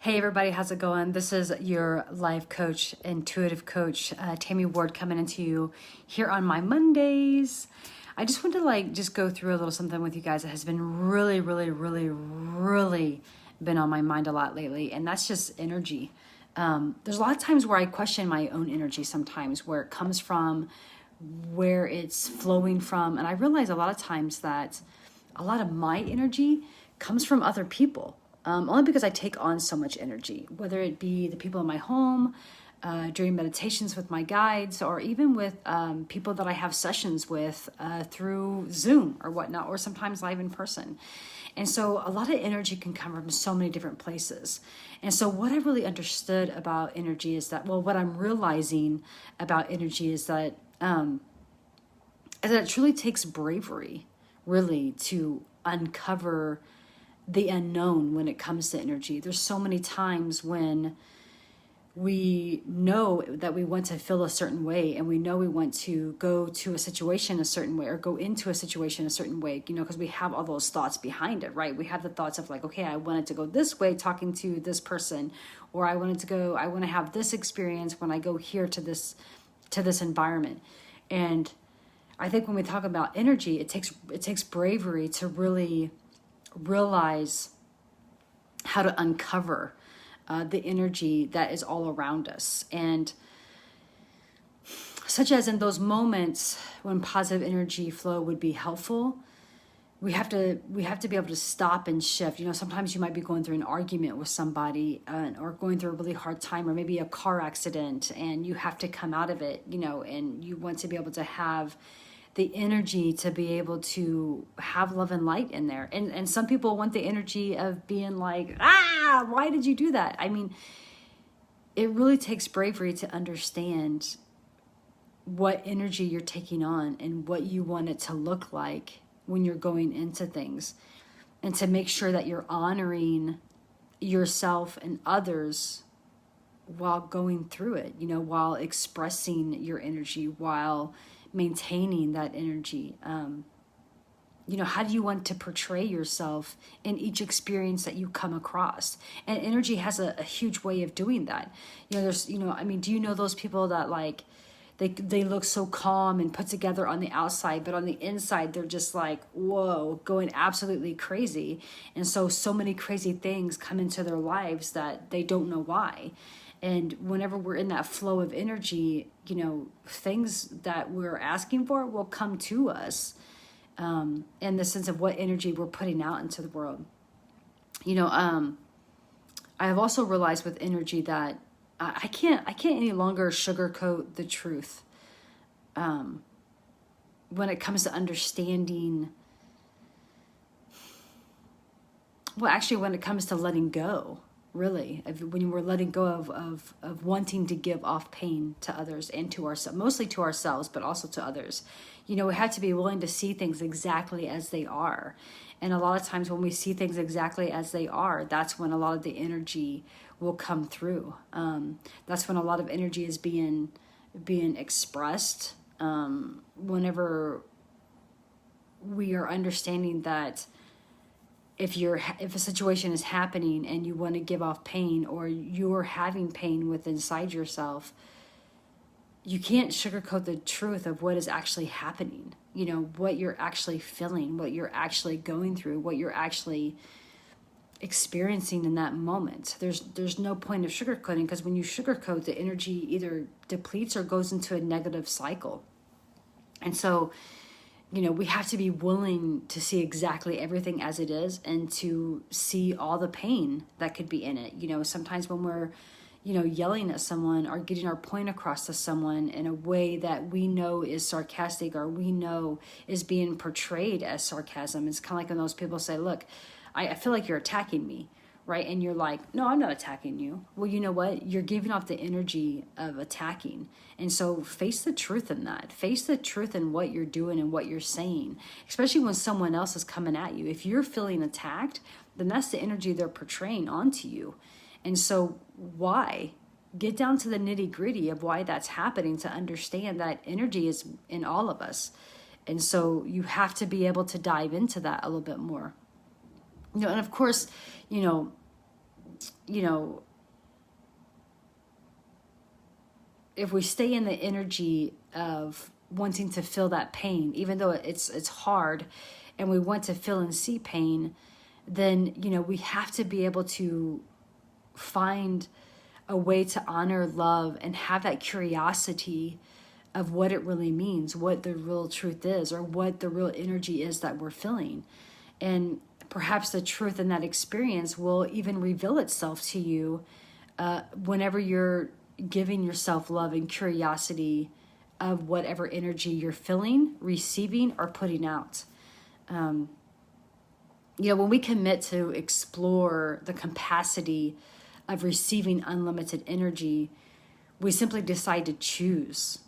Hey everybody, how's it going? This is your life coach, intuitive coach, Tammy Ward, coming into you here on my Mondays. I just want to just go through a little something with you guys that has been really been on my mind a lot lately, and that's just energy. There's a lot of times where I question my own energy sometimes, where it comes from, where it's flowing from, and I realize a lot of times that a lot of my energy comes from other people. Only because I take on so much energy, whether it be the people in my home, during meditations with my guides, or even with people that I have sessions with through Zoom or whatnot, or sometimes live in person. And so a lot of energy can come from so many different places. And so what I really understood about energy is that, well, what I'm realizing about energy is that it truly takes bravery, really, to uncover the unknown when it comes to energy. There's so many times when we know that we want to feel a certain way, and we know we want to go to a situation a certain way or go into a situation a certain way, because we have all those thoughts behind it, right? We have the thoughts of like, okay, I wanted to go this way talking to this person, or I want to have this experience when I go here to this environment. And I think when we talk about energy, it takes bravery to really realize how to uncover the energy that is all around us. And such as in those moments when positive energy flow would be helpful, we have to be able to stop and shift. Sometimes you might be going through an argument with somebody, or going through a really hard time, or maybe a car accident, and you have to come out of it, and you want to be able to have the energy to be able to have love and light in there. And some people want the energy of being like, why did you do that? I mean, it really takes bravery to understand what energy you're taking on and what you want it to look like when you're going into things, and to make sure that you're honoring yourself and others while going through it, while expressing your energy, while maintaining that energy. How do you want to portray yourself in each experience that you come across? And energy has a huge way of doing that. There's, do you know those people that like, they look so calm and put together on the outside, but on the inside, they're just like, whoa, going absolutely crazy. And so many crazy things come into their lives that they don't know why. And whenever we're in that flow of energy, things that we're asking for will come to us, in the sense of what energy we're putting out into the world. I have also realized with energy that I can't any longer sugarcoat the truth, when it comes to understanding. Well, actually, when it comes to letting go. Really, when we're letting go of wanting to give off pain to others and to ourselves, mostly to ourselves, but also to others. We have to be willing to see things exactly as they are. And a lot of times when we see things exactly as they are, that's when a lot of the energy will come through. That's when a lot of energy is being expressed. Whenever we are understanding that if a situation is happening and you want to give off pain, or you're having pain within inside yourself, you can't sugarcoat the truth of what is actually happening. What you're actually feeling, what you're actually going through, what you're actually experiencing in that moment. There's no point of sugarcoating, because when you sugarcoat, the energy either depletes or goes into a negative cycle. And so we have to be willing to see exactly everything as it is, and to see all the pain that could be in it. Sometimes when we're, yelling at someone or getting our point across to someone in a way that we know is sarcastic, or we know is being portrayed as sarcasm, it's kind of like when those people say, look, I feel like you're attacking me. Right? And you're like, no, I'm not attacking you. Well, you know what? You're giving off the energy of attacking. And so face the truth in that. Face the truth in what you're doing and what you're saying, especially when someone else is coming at you. If you're feeling attacked, then that's the energy they're portraying onto you. And so why? Get down to the nitty gritty of why that's happening, to understand that energy is in all of us. And so you have to be able to dive into that a little bit more. And of course, you know, if we stay in the energy of wanting to feel that pain, even though it's hard and we want to feel and see pain, then, you know, we have to be able to find a way to honor love and have that curiosity of what it really means, what the real truth is, or what the real energy is that we're feeling. And perhaps the truth in that experience will even reveal itself to you whenever you're giving yourself love and curiosity of whatever energy you're feeling, receiving, or putting out. You know, when we commit to explore the capacity of receiving unlimited energy, we simply decide to choose.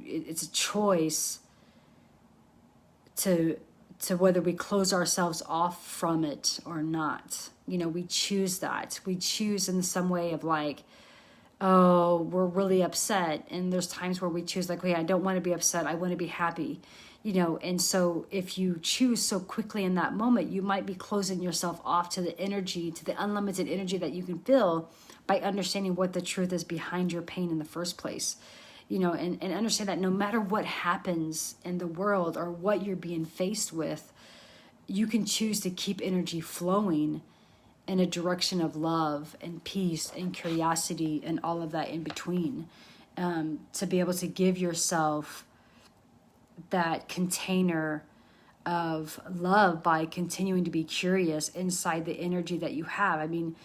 It's a choice to whether we close ourselves off from it or not. You know, we choose that. We choose in some way of like, oh, we're really upset. And there's times where we choose like, wait, I don't want to be upset. I want to be happy. You know, and so if you choose so quickly in that moment, you might be closing yourself off to the energy, to the unlimited energy that you can feel by understanding what the truth is behind your pain in the first place. You know, and understand that no matter what happens in the world or what you're being faced with, you can choose to keep energy flowing in a direction of love and peace and curiosity and all of that in between, to be able to give yourself that container of love by continuing to be curious inside the energy that you have. I mean,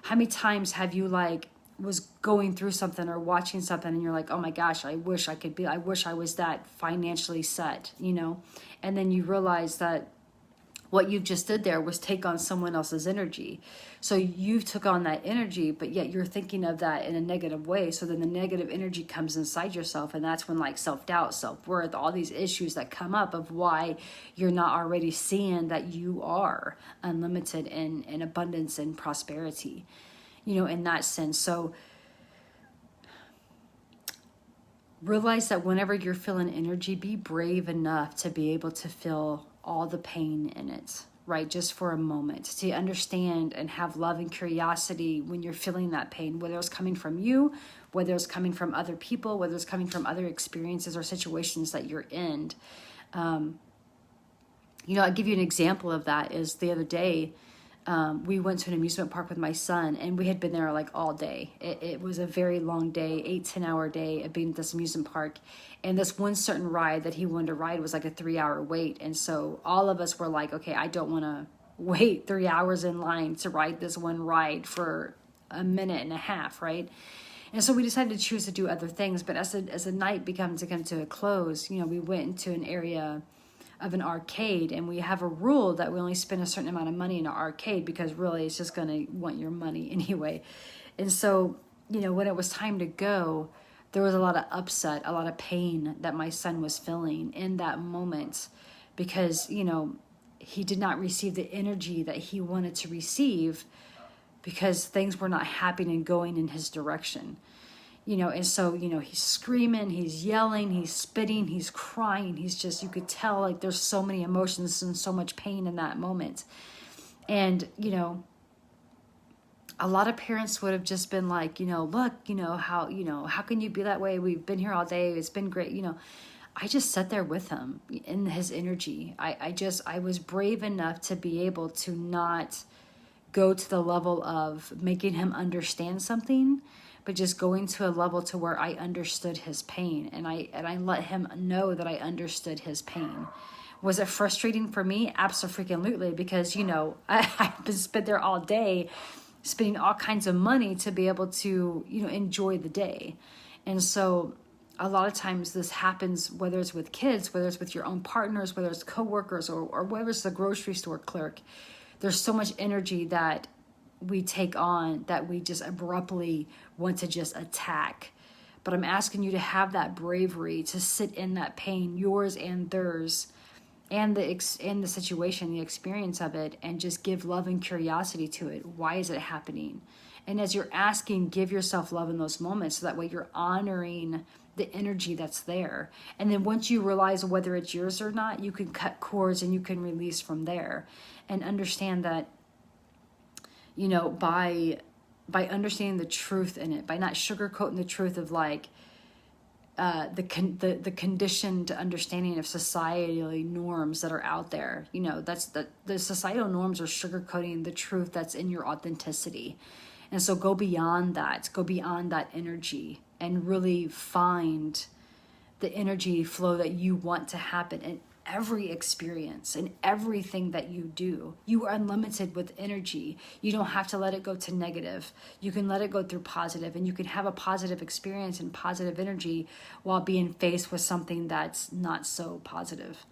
how many times have you like was going through something or watching something and you're like, oh my gosh, I wish I was that financially set, you know? And then you realize that what you just did there was take on someone else's energy. So you took on that energy, but yet you're thinking of that in a negative way. So then the negative energy comes inside yourself. And that's when like self-doubt, self-worth, all these issues that come up of why you're not already seeing that you are unlimited in abundance and prosperity, you know, in that sense. So realize that whenever you're feeling energy, be brave enough to be able to feel all the pain in it, right? Just for a moment, to understand and have love and curiosity when you're feeling that pain, whether it's coming from you, whether it's coming from other people, whether it's coming from other experiences or situations that you're in. You know, I'll give you an example of that is the other day, we went to an amusement park with my son and we had been there like all day. It was a very long day, 8-10 hour day of being at this amusement park. And this one certain ride that he wanted to ride was like a 3-hour wait. And so all of us were like, okay, I don't want to wait 3 hours in line to ride this one ride for a minute and a half, right? And so we decided to choose to do other things. But as the night began to come to a close, you know, we went into an area of an arcade, and we have a rule that we only spend a certain amount of money in an arcade because really it's just going to want your money anyway. And so, you know, when it was time to go, there was a lot of upset, a lot of pain that my son was feeling in that moment because, you know, he did not receive the energy that he wanted to receive because things were not happening and going in his direction. You know, and so, you know, he's screaming, he's yelling, he's spitting, he's crying. He's just, you could tell like there's so many emotions and so much pain in that moment. And, you know, a lot of parents would have just been like, you know, look, you know, how can you be that way? We've been here all day. It's been great. You know, I just sat there with him in his energy. I was brave enough to be able to not go to the level of making him understand something, but just going to a level to where I understood his pain, and I let him know that I understood his pain. Was it frustrating for me? Absolutely, because, you know, I've been spent there all day spending all kinds of money to be able to, you know, enjoy the day. And so a lot of times this happens, whether it's with kids, whether it's with your own partners, whether it's coworkers, or whether it's the grocery store clerk. There's so much energy that we take on that we just abruptly want to just attack. But I'm asking you to have that bravery to sit in that pain, yours and theirs, and the situation, the experience of it, and just give love and curiosity to it. Why is it happening? And as you're asking, give yourself love in those moments so that way you're honoring the energy that's there. And then once you realize whether it's yours or not, you can cut cords and you can release from there and understand that, you know, by understanding the truth in it, by not sugarcoating the truth of like the conditioned understanding of societal norms that are out there. You know, that's the societal norms are sugarcoating the truth that's in your authenticity. And so go beyond that energy, and really find the energy flow that you want to happen in every experience and everything that you do. You are unlimited with energy. You don't have to let it go to negative. You can let it go through positive, and you can have a positive experience and positive energy while being faced with something that's not so positive.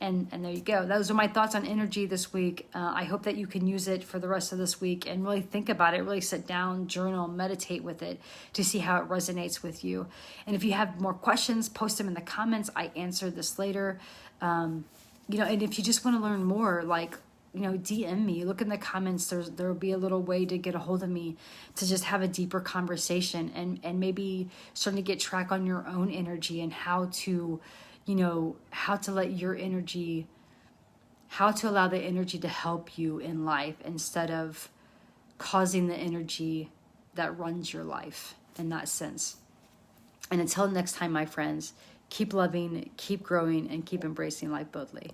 And there you go. Those are my thoughts on energy this week. I hope that you can use it for the rest of this week and really think about it, really sit down, journal, meditate with it to see how it resonates with you. And if you have more questions, post them in the comments. I answer this later. You know, and if you just want to learn more, like, you know, DM me, look in the comments. There'll be a little way to get a hold of me to just have a deeper conversation, and maybe starting to get track on your own energy and how to, you know, how to let your energy, how to allow the energy to help you in life instead of causing the energy that runs your life in that sense. And until next time, my friends, keep loving, keep growing, and keep embracing life boldly.